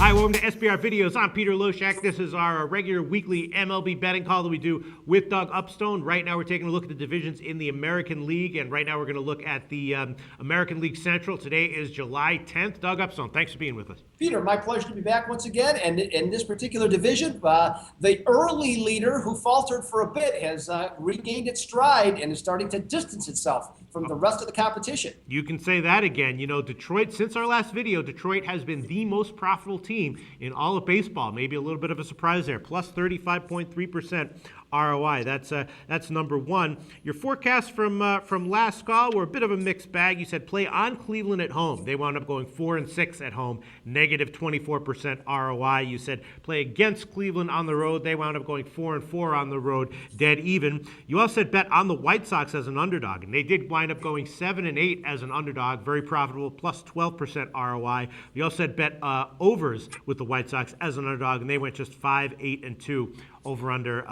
Hi, welcome to SBR Videos. I'm Peter Loshak. This is our regular weekly MLB betting call that we do with Doug Upstone. Right now we're taking a look at the divisions in the American League, and right now we're going to look at the American League Central. Today is July 10th. Doug Upstone, thanks for being with us. Peter, my pleasure to be back once again. And in this particular division, the early leader who faltered for a bit has regained its stride and is starting to distance itself from the rest of the competition. You can say that again. You know, Detroit, since our last video, Detroit has been the most profitable team in all of baseball. Maybe a little bit of a surprise there. Plus 35.3% ROI. That's number one. Your forecast from last call were a bit of a mixed bag. You said play on Cleveland at home. They wound up going 4-6 at home, negative 24% ROI. You said play against Cleveland on the road. They wound up going 4-4 on the road, dead even. You also said bet on the White Sox as an underdog, and they did wind up going 7-8 as an underdog, very profitable, plus 12% ROI. You also said bet overs with the White Sox as an underdog, and they went just 5-8-2 over-under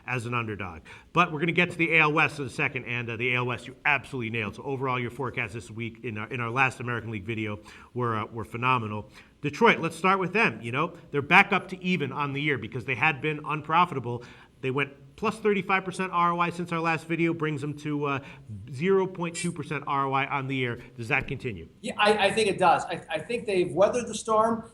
as an underdog. But we're going to get to the AL West in a second, and the AL West you absolutely nailed. So overall, your forecasts this week in our last American League video were phenomenal. Detroit, let's start with them. You know, they're back up to even on the year because they had been unprofitable. They went plus 35% ROI since our last video, brings them to 0.2% ROI on the year. Does that continue? Yeah, I think it does. I think they've weathered the storm,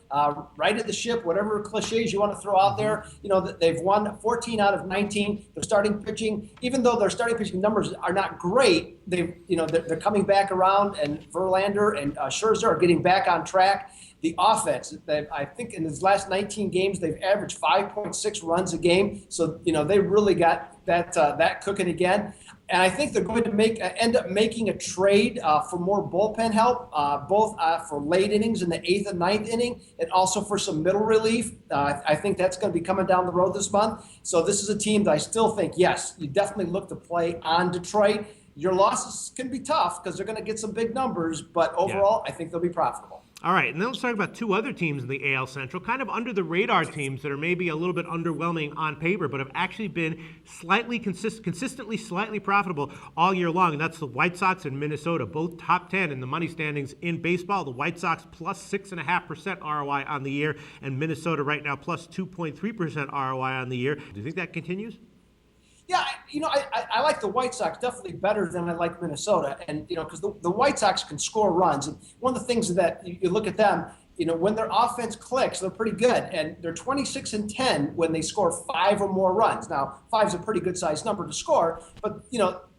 righted the ship, whatever cliches you want to throw out there. You know, they've won 14 out of 19. They're starting pitching, even though their starting pitching numbers are not great, they're coming back around, and Verlander and Scherzer are getting back on track. The offense, I think in his last 19 games, they've averaged 5.6 runs a game. So, you know, they really got that cooking again. And I think they're going to end up making a trade for more bullpen help, both for late innings in the 8th and 9th inning, and also for some middle relief. I think that's going to be coming down the road this month. So this is a team that I still think, yes, you definitely look to play on Detroit. Your losses can be tough because they're going to get some big numbers, but overall, I think they'll be profitable. All right, and then let's talk about two other teams in the AL Central, kind of under the radar teams that are maybe a little bit underwhelming on paper, but have actually been consistently slightly profitable all year long, and that's the White Sox and Minnesota, both top 10 in the money standings in baseball. The White Sox plus 6.5% ROI on the year, and Minnesota right now plus 2.3% ROI on the year. Do you think that continues? Yeah, I like the White Sox definitely better than I like Minnesota. And, because the White Sox can score runs. And one of the things that you look at them, when their offense clicks, they're pretty good. And they're 26-10 when they score 5 or more runs. Now, 5 is a pretty good sized number to score. But,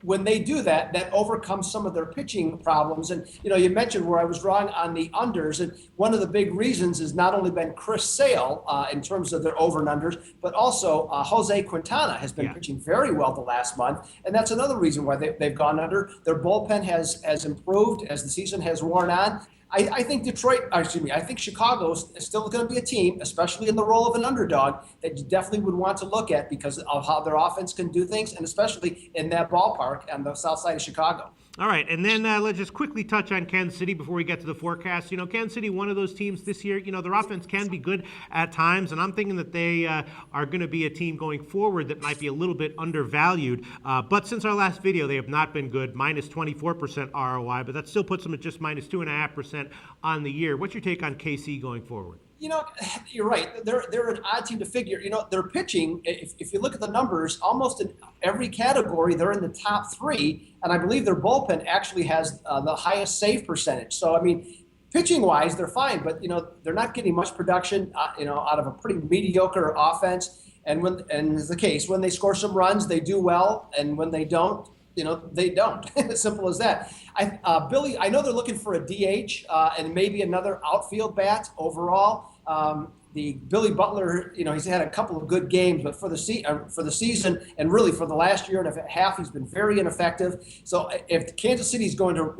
when they do that, that overcomes some of their pitching problems. And, you mentioned where I was wrong on the unders. And one of the big reasons has not only been Chris Sale in terms of their over and unders, but also Jose Quintana has been pitching very well the last month. And that's another reason why they've gone under. Their bullpen has improved as the season has worn on. I think I think Chicago is still going to be a team, especially in the role of an underdog, that you definitely would want to look at because of how their offense can do things, and especially in that ballpark on the south side of Chicago. All right, and then let's just quickly touch on Kansas City before we get to the forecast. Kansas City, one of those teams this year, their offense can be good at times, and I'm thinking that they are going to be a team going forward that might be a little bit undervalued. But since our last video, they have not been good, minus 24% ROI, but that still puts them at just minus 2.5% on the year. What's your take on KC going forward? You're right. They're an odd team to figure. Their pitching, if you look at the numbers, almost in every category, they're in the top 3. And I believe their bullpen actually has the highest save percentage. So, I mean, pitching-wise, they're fine. But, they're not getting much production, out of a pretty mediocre offense. And is the case, when they score some runs, they do well. And when they don't, they don't. As simple as that. Billy, I know they're looking for a DH and maybe another outfield bat overall. The Billy Butler, he's had a couple of good games, but for the season and really for the last year and a half, he's been very ineffective. So if Kansas City is going to,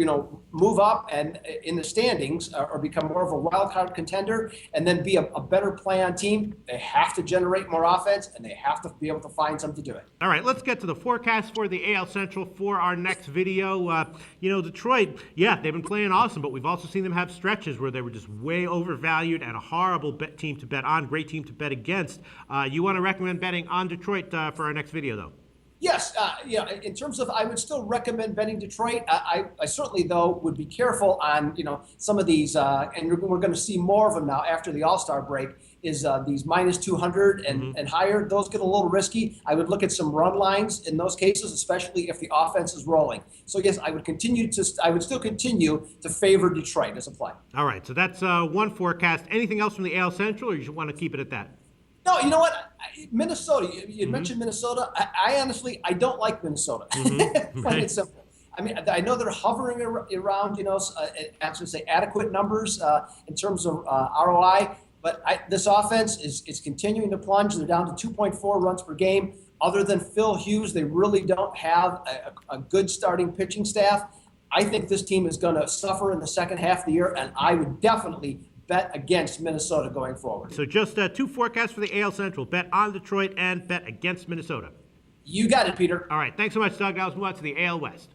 move up and in the standings or become more of a wild card contender and then be a better play on team, they have to generate more offense and they have to be able to find something to do it. All right, let's get to the forecast for the AL Central for our next video. Detroit, they've been playing awesome, but we've also seen them have stretches where they were just way overvalued and a horrible team to bet on, great team to bet against. You want to recommend betting on Detroit for our next video, though? Yes, in terms of, I would still recommend betting Detroit. I certainly, though, would be careful on, some of these, and we're going to see more of them now after the All-Star break, is these minus 200 and higher. Those get a little risky. I would look at some run lines in those cases, especially if the offense is rolling. So, yes, I would still continue to favor Detroit as a play. All right, so that's one forecast. Anything else from the AL Central, or you want to keep it at that? No, you know what? Minnesota. You mentioned Minnesota. I honestly, I don't like Minnesota. Plain and simple. I mean, I know they're hovering around, actually say adequate numbers in terms of ROI, but this offense is continuing to plunge. They're down to 2.4 runs per game. Other than Phil Hughes, they really don't have a good starting pitching staff. I think this team is going to suffer in the second half of the year, and I would definitely bet against Minnesota going forward. So just two forecasts for the AL Central. Bet on Detroit and bet against Minnesota. You got it, Peter. All right. Thanks so much, Doug. Now let's move on to the AL West.